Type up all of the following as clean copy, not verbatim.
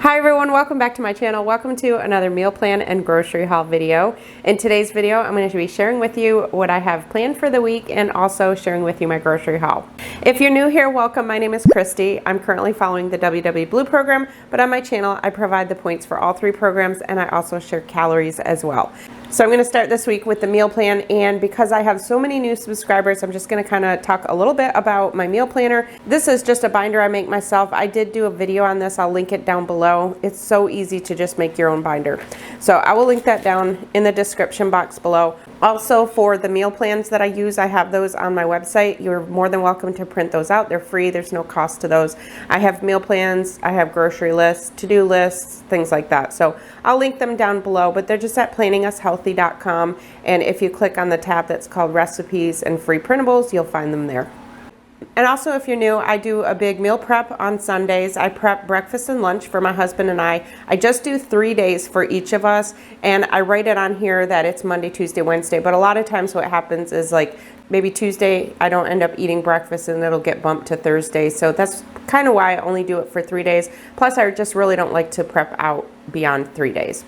Hi everyone, welcome back to my channel. Welcome to another meal plan and grocery haul video. In today's video, I'm going to be sharing with you what I have planned for the week and also sharing with you my grocery haul. If you're new here, welcome. My name is Kristi. I'm currently following the WW Blue program, but on my channel, I provide the points for all three programs and I also share calories as well. So I'm going to start this week with the meal plan, and because I have so many new subscribers, I'm just going to kind of talk a little bit about my meal planner. This is just a binder I make myself. I did do a video on this. I'll link it down below. It's so easy to just make your own binder. So I will link that down in the description box below. Also, for the meal plans that I use, I have those on my website. You're more than welcome to print those out. They're free. There's no cost to those. I have meal plans, I have grocery lists, to-do lists, things like that. So I'll link them down below, but they're just at planningushealthy.com. And if you click on the tab that's called recipes and free printables, you'll find them there. And also, if you're new, I do a big meal prep on Sundays. I prep breakfast and lunch for my husband and I. I just do 3 days for each of us, and I write it on here that it's Monday, Tuesday, Wednesday. But a lot of times what happens is, like, maybe Tuesday I don't end up eating breakfast and it'll get bumped to Thursday. So that's kind of why I only do it for 3 days. Plus, I just really don't like to prep out beyond 3 days.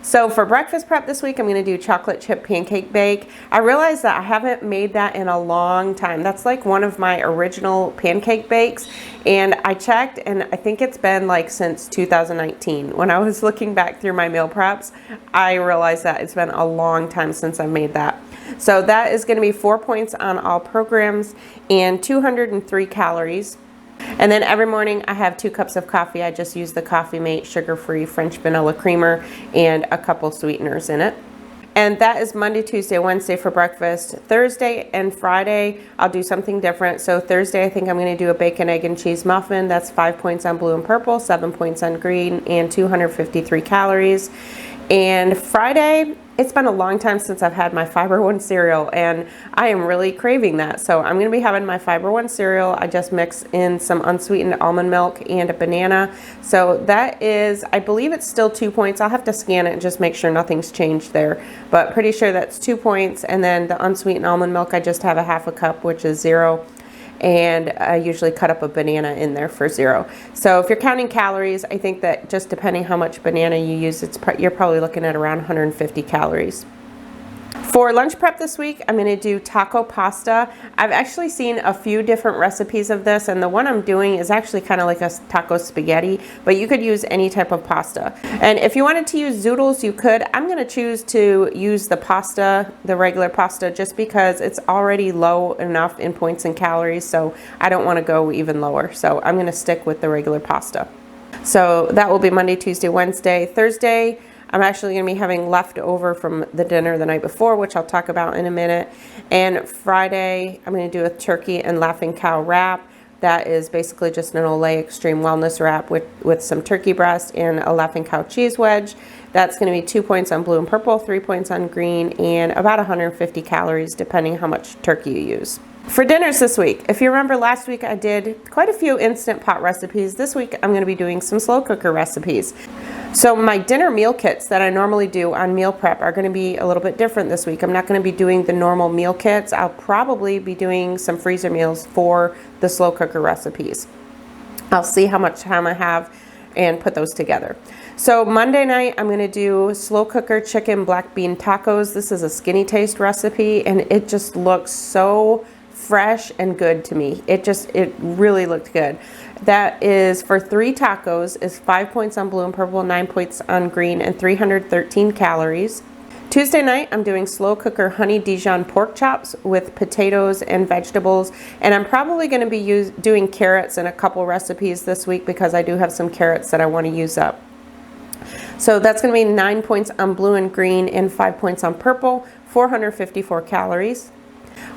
So for breakfast prep this week, I'm going to do chocolate chip pancake bake. I realized that I haven't made that in a long time. That's like one of my original pancake bakes, and I checked and I think it's been like since 2019. When I was looking back through my meal preps, I realized that it's been a long time since I've made that. So that is going to be 4 points on all programs and 203 calories. And then every morning I have 2 cups of coffee. I just use the Coffee Mate sugar-free French vanilla creamer and a couple sweeteners in it. And that is Monday, Tuesday, Wednesday for breakfast. Thursday and Friday, I'll do something different. So Thursday, I think I'm going to do a bacon, egg, and cheese muffin. That's 5 points on blue and purple, 7 points on green, and 253 calories. And Friday, it's been a long time since I've had my Fiber One cereal, and I am really craving that. So I'm going to be having my Fiber One cereal. I just mix in some unsweetened almond milk and a banana. So that is, I believe it's still 2 points. I'll have to scan it and just make sure nothing's changed there. But pretty sure that's 2 points. And then the unsweetened almond milk, I just have a half a cup, which is 0. And I usually cut up a banana in there for 0. So if you're counting calories, I think that just depending how much banana you use, you're probably looking at around 150 calories. For lunch prep this week, I'm going to do taco pasta. I've actually seen a few different recipes of this, and the one I'm doing is actually kind of like a taco spaghetti, but you could use any type of pasta. And if you wanted to use zoodles, you could. I'm going to choose to use the pasta, the regular pasta, just because it's already low enough in points and calories, so I don't want to go even lower. So I'm going to stick with the regular pasta. So that will be Monday, Tuesday, Wednesday. Thursday, I'm actually going to be having leftover from the dinner the night before, which I'll talk about in a minute. And Friday, I'm going to do a turkey and Laughing Cow wrap. That is basically just an Olay Extreme Wellness wrap with some turkey breast and a Laughing Cow cheese wedge. That's going to be 2 points on blue and purple, 3 points on green, and about 150 calories depending how much turkey you use. For dinners this week, if you remember last week I did quite a few Instant Pot recipes. This week I'm going to be doing some slow cooker recipes. So my dinner meal kits that I normally do on meal prep are going to be a little bit different this week. I'm not going to be doing the normal meal kits. I'll probably be doing some freezer meals for the slow cooker recipes. I'll see how much time I have and put those together. So Monday night, I'm going to do slow cooker chicken black bean tacos. This is a Skinny Taste recipe, and it just looks so fresh and good to me. It really looked good. That is for 3 tacos, is 5 points on blue and purple, 9 points on green, and 313 calories. Tuesday night, I'm doing slow cooker honey Dijon pork chops with potatoes and vegetables, and I'm probably going to be doing carrots in a couple recipes this week because I do have some carrots that I want to use up. So that's going to be 9 points on blue and green and 5 points on purple, 454 calories.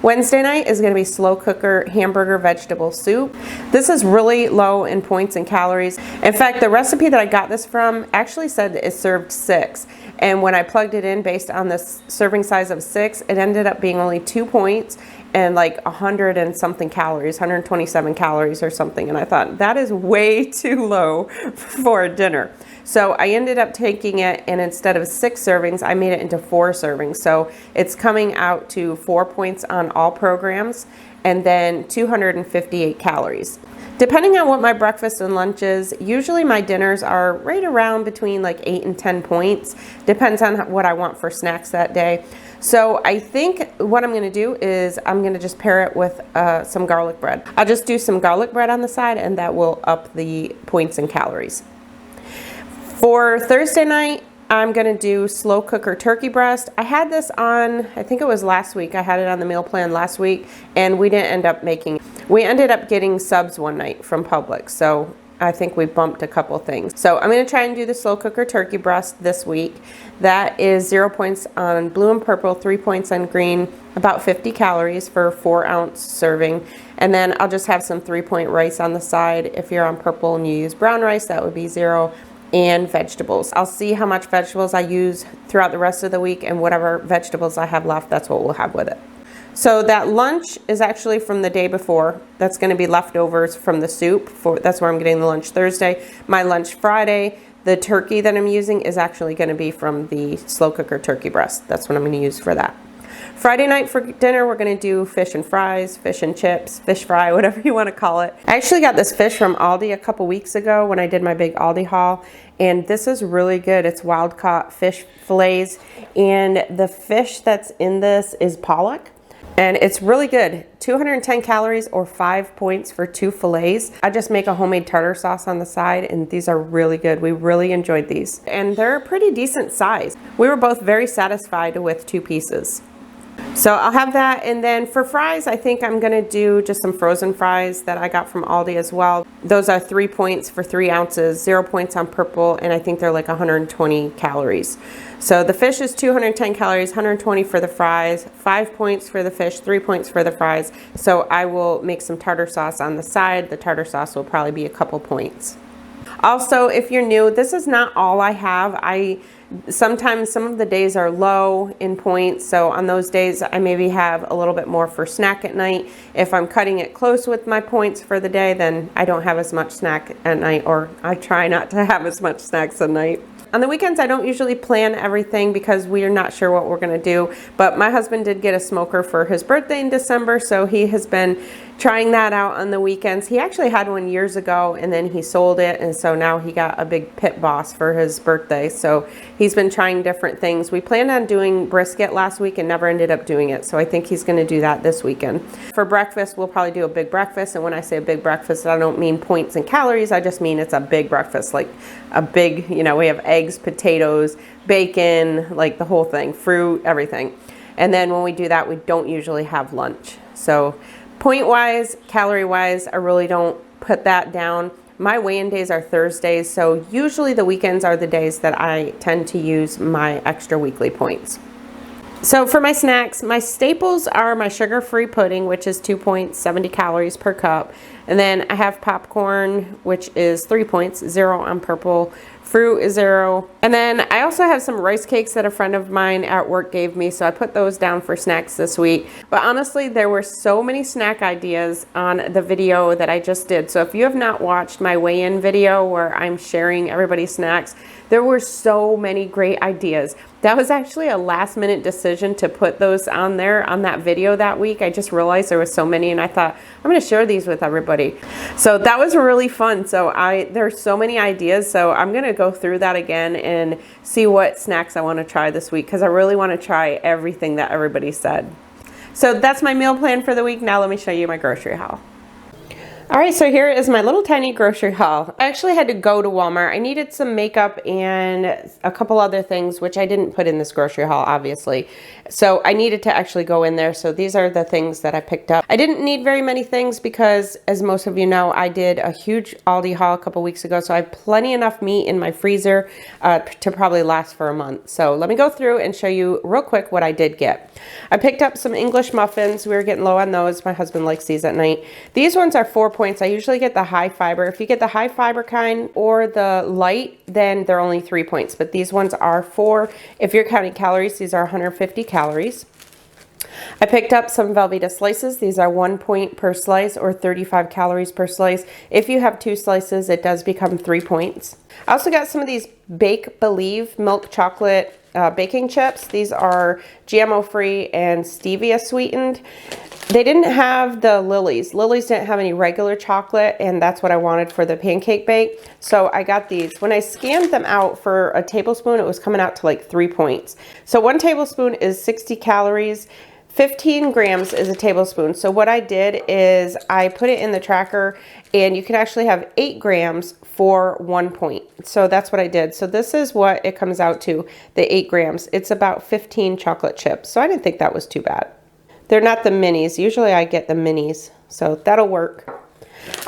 Wednesday night is going to be slow cooker hamburger vegetable soup. This is really low in points and calories. In fact, the recipe that I got this from actually said it served 6. And when I plugged it in based on this serving size of 6, it ended up being only 2 points and like 100 and something calories, 127 calories or something. And I thought that is way too low for a dinner. So I ended up taking it, and instead of 6 servings, I made it into 4 servings. So it's coming out to 4 points on all programs and then 258 calories. Depending on what my breakfast and lunch is, usually my dinners are right around between like 8 and 10 points. Depends on what I want for snacks that day. So I think what I'm going to do is I'm going to just pair it with some garlic bread. I'll just do some garlic bread on the side, and that will up the points and calories. For Thursday night, I'm going to do slow cooker turkey breast. I had this on, I think it was last week. I had it on the meal plan last week, and we didn't end up making it. We ended up getting subs one night from Publix, so I think we bumped a couple things. So I'm going to try and do the slow cooker turkey breast this week. That is 0 points on blue and purple, 3 points on green, about 50 calories for a 4-ounce serving. And then I'll just have some 3-point rice on the side. If you're on purple and you use brown rice, that would be 0. And vegetables. I'll see how much vegetables I use throughout the rest of the week, and whatever vegetables I have left, that's what we'll have with it. So that lunch is actually from the day before. That's going to be leftovers from the soup. That's where I'm getting the lunch Thursday. My lunch Friday, the turkey that I'm using is actually going to be from the slow cooker turkey breast. That's what I'm going to use for that. Friday night for dinner, we're going to do fish and fries, fish and chips, fish fry, whatever you want to call it. I actually got this fish from Aldi a couple weeks ago when I did my big Aldi haul, and this is really good. It's wild caught fish fillets, and the fish that's in this is pollock, and it's really good. 210 calories or 5 points for 2 fillets. I just make a homemade tartar sauce on the side, and these are really good. We really enjoyed these, and they're a pretty decent size. We were both very satisfied with 2 pieces. So I'll have that, and then for fries, I think I'm gonna do just some frozen fries that I got from Aldi as well. Those are 3 points for 3 ounces, 0 points on purple, and I think they're like 120 calories. So the fish is 210 calories, 120 for the fries, 5 points for the fish, 3 points for the fries. So I will make some tartar sauce on the side. The tartar sauce will probably be a couple points. Also, if you're new, this is not all I have. Sometimes some of the days are low in points, so on those days I maybe have a little bit more for snack at night. If I'm cutting it close with my points for the day, then I don't have as much snack at night, or I try not to have as much snacks at night. On the weekends, I don't usually plan everything because we are not sure what we're going to do, but my husband did get a smoker for his birthday in December, so he has been trying that out on the weekends. He actually had one years ago, and then he sold it, and so now he got a big pit boss for his birthday, so he's been trying different things. We planned on doing brisket last week and never ended up doing it, so I think he's going to do that this weekend. For breakfast, we'll probably do a big breakfast, and when I say a big breakfast, I don't mean points and calories, I just mean it's a big breakfast, like a big, we have eggs, potatoes, bacon, like the whole thing, fruit, everything. And then when we do that, we don't usually have lunch. So point-wise, calorie-wise, I really don't put that down. My weigh-in days are Thursdays, so usually the weekends are the days that I tend to use my extra weekly points. So for my snacks, my staples are my sugar-free pudding, which is 2 points, 70 calories per cup. And then I have popcorn, which is 3 points, 0 on purple. Fruit is 0. And then I also have some rice cakes that a friend of mine at work gave me, so I put those down for snacks this week. But honestly, there were so many snack ideas on the video that I just did. So if you have not watched my weigh-in video where I'm sharing everybody's snacks, there were so many great ideas. That was actually a last-minute decision to put those on there on that video that week. I just realized there was so many, and I thought, I'm going to share these with everybody. So that was really fun. So there's so many ideas, so I'm going to go through that again and see what snacks I want to try this week, because I really want to try everything that everybody said. So that's my meal plan for the week. Now let me show you my grocery haul. All right, so here is my little tiny grocery haul. I actually had to go to Walmart. I needed some makeup and a couple other things, which I didn't put in this grocery haul, obviously. So I needed to actually go in there. So these are the things that I picked up. I didn't need very many things because, as most of you know, I did a huge Aldi haul a couple weeks ago. So I have plenty enough meat in my freezer to probably last for a month. So let me go through and show you real quick what I did get. I picked up some English muffins. We were getting low on those. My husband likes these at night. These ones are 4 points. I usually get the high fiber. If you get the high fiber kind or the light, then they're only 3 points. But these ones are 4. If you're counting calories, these are 150 calories. I picked up some Velveeta slices. These are 1 point per slice or 35 calories per slice. If you have 2 slices, it does become 3 points. I also got some of these Bake Believe milk chocolate baking chips. These are GMO free and stevia sweetened. They didn't have the Lily's. Lily's didn't have any regular chocolate, and that's what I wanted for the pancake bake. So I got these. When I scanned them out for a tablespoon, it was coming out to like 3 points. So 1 tablespoon is 60 calories. 15 grams is a tablespoon. So what I did is I put it in the tracker, and you can actually have 8 grams for 1 point. So that's what I did. So this is what it comes out to, the 8 grams. It's about 15 chocolate chips. So I didn't think that was too bad. They're not the minis. Usually I get the minis, so that'll work.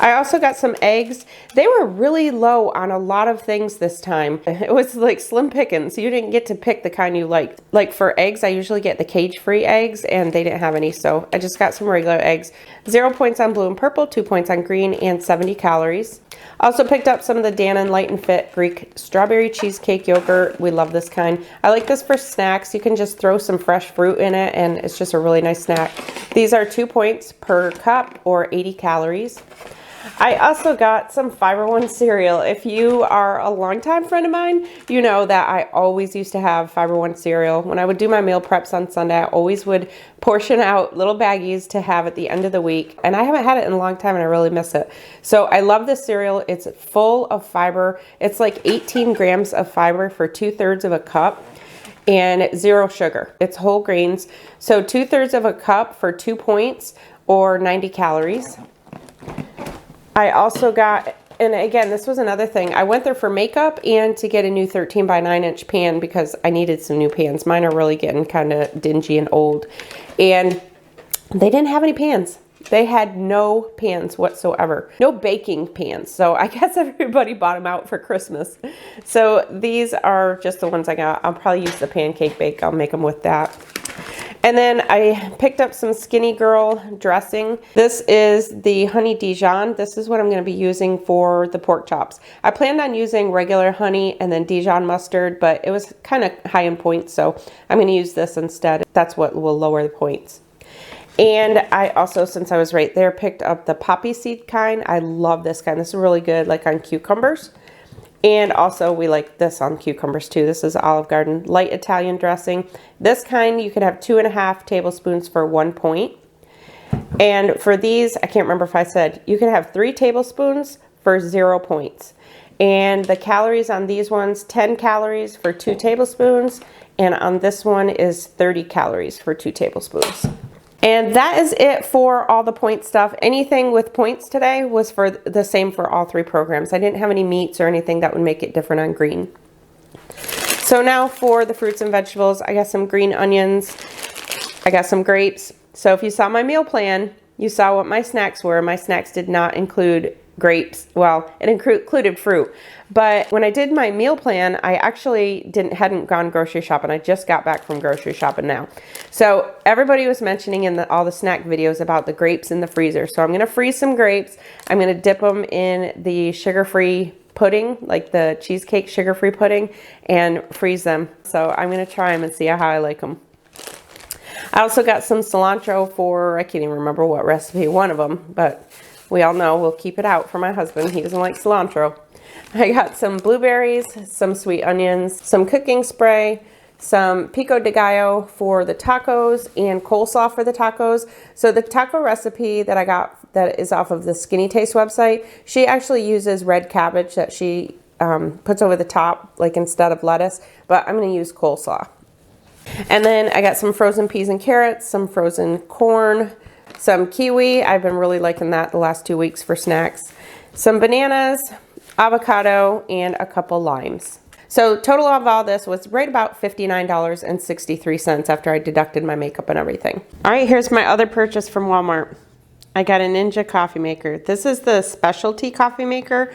I also got some eggs. They were really low on a lot of things this time. It was like slim pickings. You didn't get to pick the kind you liked. Like for eggs, I usually get the cage-free eggs, and they didn't have any, so I just got some regular eggs. 0 points on blue and purple, 2 points on green, and 70 calories. Also picked up some of the Dannon Light and Fit Greek strawberry cheesecake yogurt. We love this kind. I like this for snacks. You can just throw some fresh fruit in it, and it's just a really nice snack. These are 2 points per cup, or 80 calories. I also got some Fiber One cereal. If you are a longtime friend of mine, you know that I always used to have Fiber One cereal. When I would do my meal preps on Sunday, I always would portion out little baggies to have at the end of the week. And I haven't had it in a long time, and I really miss it. So I love this cereal. It's full of fiber. It's like 18 grams of fiber for 2/3 of a cup. And 0 sugar. It's whole grains. So 2/3 of a cup for 2 points, or 90 calories. I also got, and again, this was another thing. I went there for makeup and to get a new 13 by 9 inch pan because I needed some new pans. Mine are really getting kind of dingy and old. And they didn't have any pans. They had no pans whatsoever. No baking pans. So I guess everybody bought them out for Christmas. So these are just the ones I got. I'll probably use the pancake bake. I'll make them with that. And then I picked up some Skinny Girl dressing. This is the honey Dijon. This is what I'm going to be using for the pork chops. I planned on using regular honey and then Dijon mustard, but it was kind of high in points, so I'm going to use this instead. That's what will lower the points. And I also, since I was right there, picked up the poppy seed kind. I love this kind. This is really good, like on cucumbers. And also we like this on cucumbers too. This is Olive Garden light Italian dressing. This kind you could have 2.5 tablespoons for 1 point. And for these, I can't remember if I said, you can have 3 tablespoons for 0 points. And the calories on these ones, 10 calories for 2 tablespoons. And on this one is 30 calories for 2 tablespoons. And that is it for all the point stuff. Anything with points today was for the same for all 3 programs. I didn't have any meats or anything that would make it different on green. So now for the fruits and vegetables, I got some green onions. I got some grapes. So if you saw my meal plan, you saw what my snacks were. My snacks did not include grapes. Well, it included fruit. But when I did my meal plan, I actually hadn't gone grocery shopping. I just got back from grocery shopping now. So everybody was mentioning in all the snack videos about the grapes in the freezer. So I'm going to freeze some grapes. I'm going to dip them in the sugar-free pudding, like the cheesecake sugar-free pudding, and freeze them. So I'm going to try them and see how I like them. I also got some cilantro for, I can't even remember what recipe, one of them, but we all know we'll keep it out for my husband. He doesn't like cilantro. I got some blueberries, some sweet onions, some cooking spray, some pico de gallo for the tacos, and coleslaw for the tacos. So the taco recipe that I got that is off of the Skinny Taste website, she actually uses red cabbage that she puts over the top, like instead of lettuce, but I'm going to use coleslaw. And then I got some frozen peas and carrots, some frozen corn, some kiwi. I've been really liking that the last 2 weeks for snacks. Some bananas, avocado, and a couple limes. So total of all this was right about $59.63 after I deducted my makeup and everything. All right, here's my other purchase from Walmart. I got a Ninja coffee maker. This is the specialty coffee maker.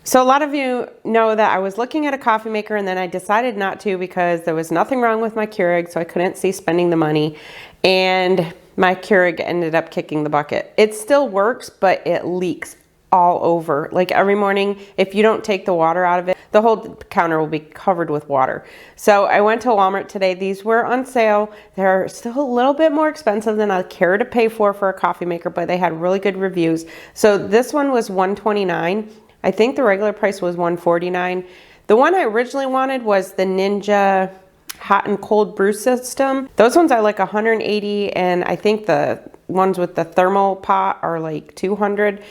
So a lot of you know that I was looking at a coffee maker and then I decided not to because there was nothing wrong with my Keurig, so I couldn't see spending the money. And my Keurig ended up kicking the bucket. It still works, but it leaks all over. Like every morning, if you don't take the water out of it, the whole counter will be covered with water. So I went to Walmart today. These were on sale. They're still a little bit more expensive than I care to pay for a coffee maker, but they had really good reviews. So this one was $129. I think the regular price was $149. The one I originally wanted was the Ninja hot and cold brew system. Those ones are like 180, and I think the ones with the thermal pot are like 200.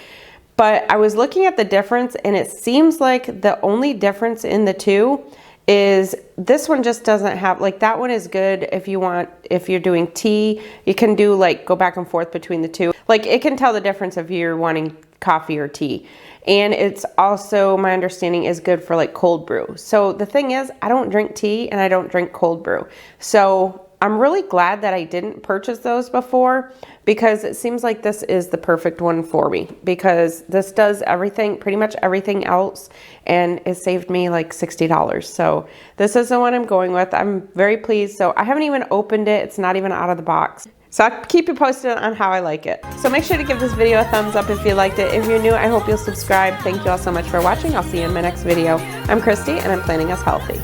But I was looking at the difference, and it seems like the only difference in the two is this one just doesn't have, like, that one is good if you want, if you're doing tea, you can do like go back and forth between the two. Like, it can tell the difference if you're wanting coffee or tea. And it's also, my understanding, is good for like cold brew. So the thing is, I don't drink tea and I don't drink cold brew. So I'm really glad that I didn't purchase those before, because it seems like this is the perfect one for me, because this does everything, pretty much everything else, and it saved me like $60. So this is the one I'm going with. I'm very pleased. So I haven't even opened it. It's not even out of the box. So I'll keep you posted on how I like it. So make sure to give this video a thumbs up if you liked it. If you're new, I hope you'll subscribe. Thank you all so much for watching. I'll see you in my next video. I'm Kristi, and I'm planning us healthy.